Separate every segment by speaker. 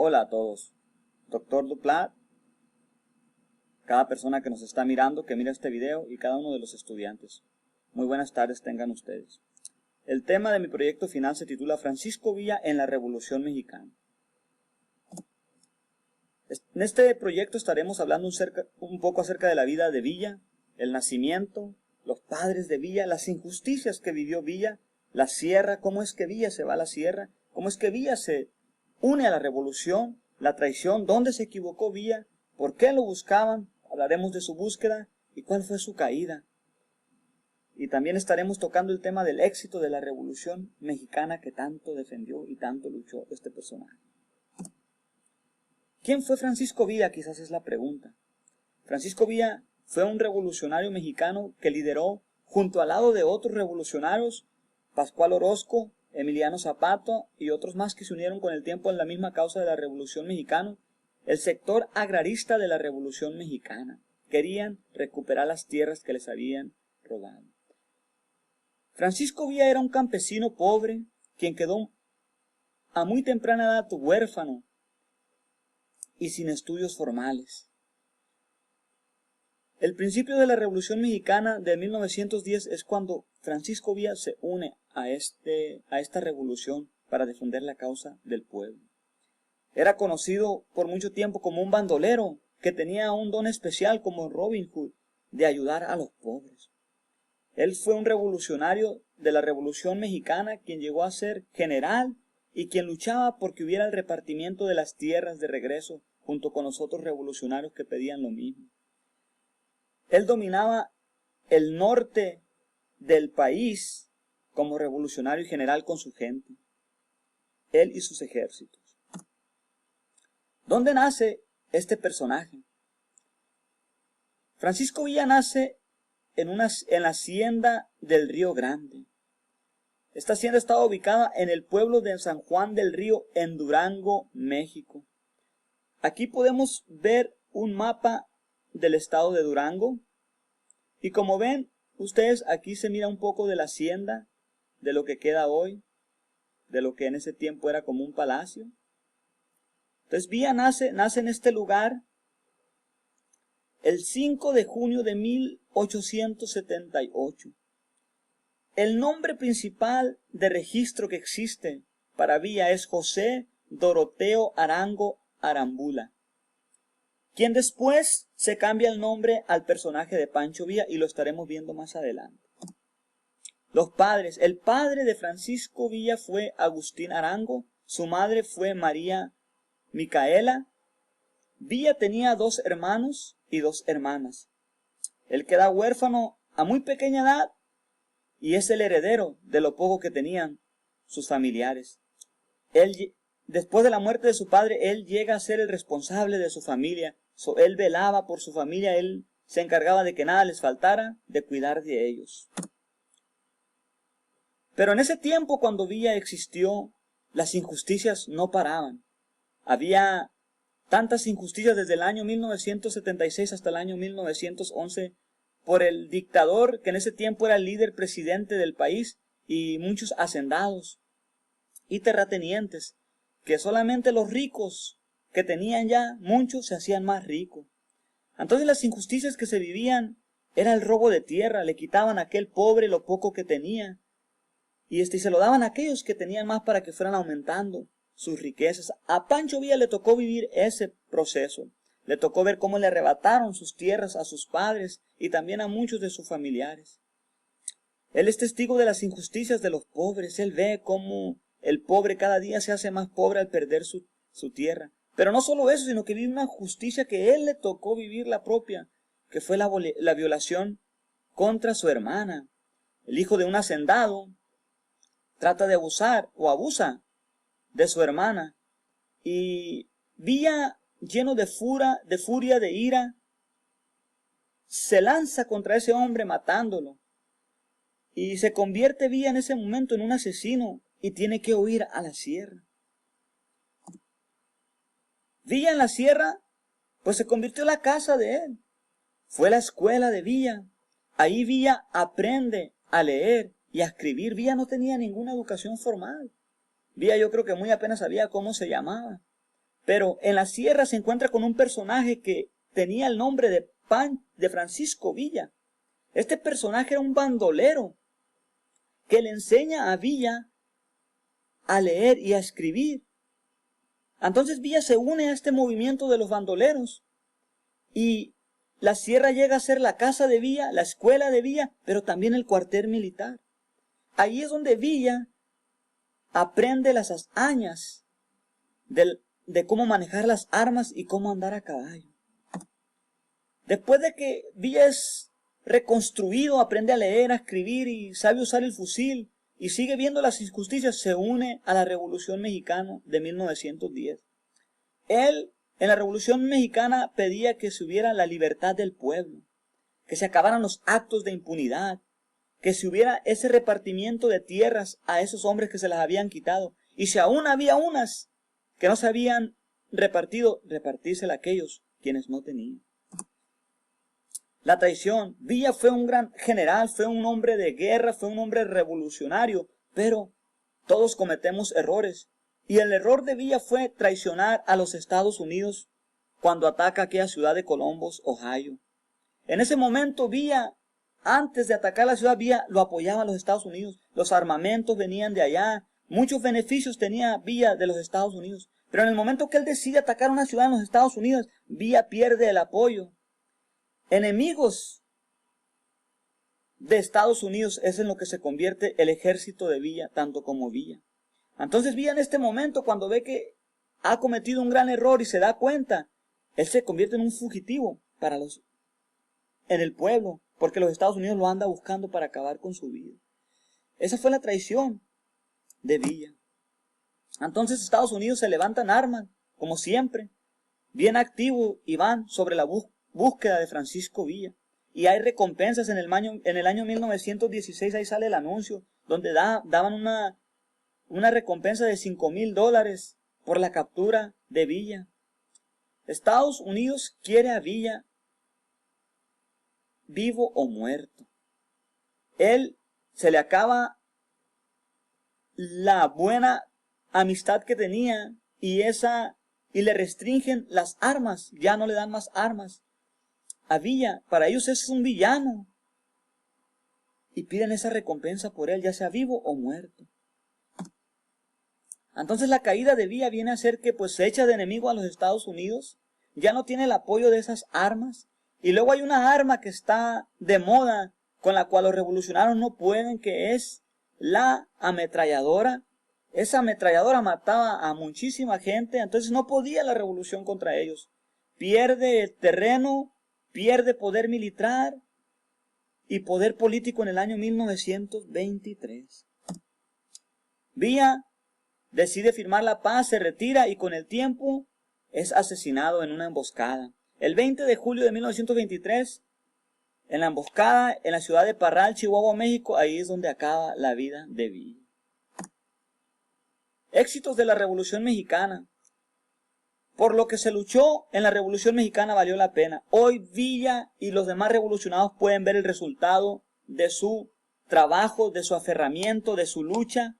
Speaker 1: Hola a todos, Doctor Duplat, cada persona que nos está mirando, que mira este video y cada uno de los estudiantes. Muy buenas tardes tengan ustedes. El tema de mi proyecto final se titula Francisco Villa en la Revolución Mexicana. En este proyecto estaremos hablando un poco acerca de la vida de Villa, el nacimiento, los padres de Villa, las injusticias que vivió Villa, la sierra, cómo es que Villa se va a la sierra, cómo es que Villa se une a la revolución, la traición, dónde se equivocó Villa, por qué lo buscaban, hablaremos de su búsqueda y cuál fue su caída. Y también estaremos tocando el tema del éxito de la revolución mexicana que tanto defendió y tanto luchó este personaje. ¿Quién fue Francisco Villa? Quizás es la pregunta. Francisco Villa fue un revolucionario mexicano que lideró, junto al lado de otros revolucionarios, Pascual Orozco, Emiliano Zapata y otros más que se unieron con el tiempo en la misma causa de la Revolución Mexicana, el sector agrarista de la Revolución Mexicana. Querían recuperar las tierras que les habían robado. Francisco Villa era un campesino pobre, quien quedó a muy temprana edad huérfano y sin estudios formales. El principio de la Revolución Mexicana de 1910 es cuando Francisco Villa se une a esta revolución para defender la causa del pueblo. Era conocido por mucho tiempo como un bandolero que tenía un don especial como Robin Hood de ayudar a los pobres. Él fue un revolucionario de la Revolución Mexicana quien llegó a ser general y quien luchaba porque hubiera el repartimiento de las tierras de regreso junto con los otros revolucionarios que pedían lo mismo. Él dominaba el norte del país como revolucionario y general con su gente, él y sus ejércitos. ¿Dónde nace este personaje? Francisco Villa nace en la hacienda del Río Grande. Esta hacienda estaba ubicada en el pueblo de San Juan del Río, en Durango, México. Aquí podemos ver un mapa del estado de Durango. Y como ven ustedes, aquí se mira un poco de la hacienda, de lo que queda hoy, de lo que en ese tiempo era como un palacio. Entonces Villa nace en este lugar el 5 de junio de 1878. El nombre principal de registro que existe para Villa es José Doroteo Arango Arambula, quien después se cambia el nombre al personaje de Pancho Villa y lo estaremos viendo más adelante. Los padres. El padre de Francisco Villa fue Agustín Arango, su madre fue María Micaela. Villa tenía 2 hermanos y 2 hermanas. Él queda huérfano a muy pequeña edad y es el heredero de lo poco que tenían sus familiares. Después de la muerte de su padre, él llega a ser el responsable de su familia. Él velaba por su familia, él se encargaba de que nada les faltara, de cuidar de ellos. Pero en ese tiempo, cuando Villa existió, las injusticias no paraban. Había tantas injusticias desde el año 1976 hasta el año 1911 por el dictador que en ese tiempo era el líder presidente del país y muchos hacendados y terratenientes, que solamente los ricos que tenían ya muchos se hacían más ricos. Entonces las injusticias que se vivían era el robo de tierra, le quitaban a aquel pobre lo poco que tenía y se lo daban a aquellos que tenían más para que fueran aumentando sus riquezas. A Pancho Villa le tocó vivir ese proceso. Le tocó ver cómo le arrebataron sus tierras a sus padres y también a muchos de sus familiares. Él es testigo de las injusticias de los pobres. Él ve cómo el pobre cada día se hace más pobre al perder su tierra. Pero no solo eso, sino que vive una justicia que él le tocó vivir la propia, que fue la violación contra su hermana. El hijo de un hacendado trata de abusar o abusa de su hermana. Y Villa, lleno de furia, de ira, se lanza contra ese hombre matándolo. Y se convierte Villa en ese momento en un asesino y tiene que huir a la sierra. Villa en la sierra, pues se convirtió en la casa de él. Fue la escuela de Villa. Ahí Villa aprende a leer y a escribir. Villa no tenía ninguna educación formal. Villa yo creo que muy apenas sabía cómo se llamaba. Pero en la sierra se encuentra con un personaje que tenía el nombre de Francisco Villa. Este personaje era un bandolero que le enseña a Villa a leer y a escribir. Entonces Villa se une a este movimiento de los bandoleros y la sierra llega a ser la casa de Villa, la escuela de Villa, pero también el cuartel militar. Ahí es donde Villa aprende las hazañas de cómo manejar las armas y cómo andar a caballo. Después de que Villa es reconstruido, aprende a leer, a escribir y sabe usar el fusil y sigue viendo las injusticias, se une a la Revolución Mexicana de 1910. Él, en la Revolución Mexicana, pedía que se hubiera la libertad del pueblo, que se acabaran los actos de impunidad, que se hubiera ese repartimiento de tierras a esos hombres que se las habían quitado. Y si aún había unas que no se habían repartido, repartírsela a aquellos quienes no tenían. La traición. Villa fue un gran general, fue un hombre de guerra, fue un hombre revolucionario, pero todos cometemos errores. Y el error de Villa fue traicionar a los Estados Unidos cuando ataca aquella ciudad de Columbus, Ohio. En ese momento Villa, antes de atacar la ciudad, Villa lo apoyaba a los Estados Unidos. Los armamentos venían de allá, muchos beneficios tenía Villa de los Estados Unidos. Pero en el momento que él decide atacar una ciudad en los Estados Unidos, Villa pierde el apoyo. Enemigos de Estados Unidos es en lo que se convierte el ejército de Villa, tanto como Villa. Entonces Villa en este momento, cuando ve que ha cometido un gran error y se da cuenta, él se convierte en un fugitivo en el pueblo, porque los Estados Unidos lo anda buscando para acabar con su vida. Esa fue la traición de Villa. Entonces Estados Unidos se levantan armas, como siempre, bien activo, y van sobre la búsqueda de Francisco Villa. Y hay recompensas en el año 1916, ahí sale el anuncio, donde daban una recompensa de $5,000 por la captura de Villa. Estados Unidos quiere a Villa vivo o muerto. Él se le acaba la buena amistad que tenía y le restringen las armas, ya no le dan más armas a Villa. Para ellos es un villano y piden esa recompensa por él, ya sea vivo o muerto. Entonces la caída de Villa viene a ser que pues se echa de enemigo a los Estados Unidos, ya no tiene el apoyo de esas armas, y luego hay una arma que está de moda con la cual los revolucionarios no pueden, que es la ametralladora. Esa ametralladora mataba a muchísima gente, entonces no podía la revolución contra ellos. Pierde el terreno, pierde poder militar y poder político en el año 1923. Villa decide firmar la paz, se retira y con el tiempo es asesinado en una emboscada. El 20 de julio de 1923, en la emboscada en la ciudad de Parral, Chihuahua, México, ahí es donde acaba la vida de Villa. Éxitos de la Revolución Mexicana. Por lo que se luchó en la Revolución Mexicana valió la pena. Hoy Villa y los demás revolucionados pueden ver el resultado de su trabajo, de su aferramiento, de su lucha.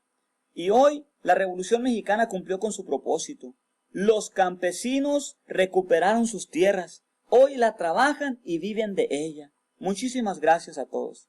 Speaker 1: Y hoy la Revolución Mexicana cumplió con su propósito. Los campesinos recuperaron sus tierras. Hoy la trabajan y viven de ella. Muchísimas gracias a todos.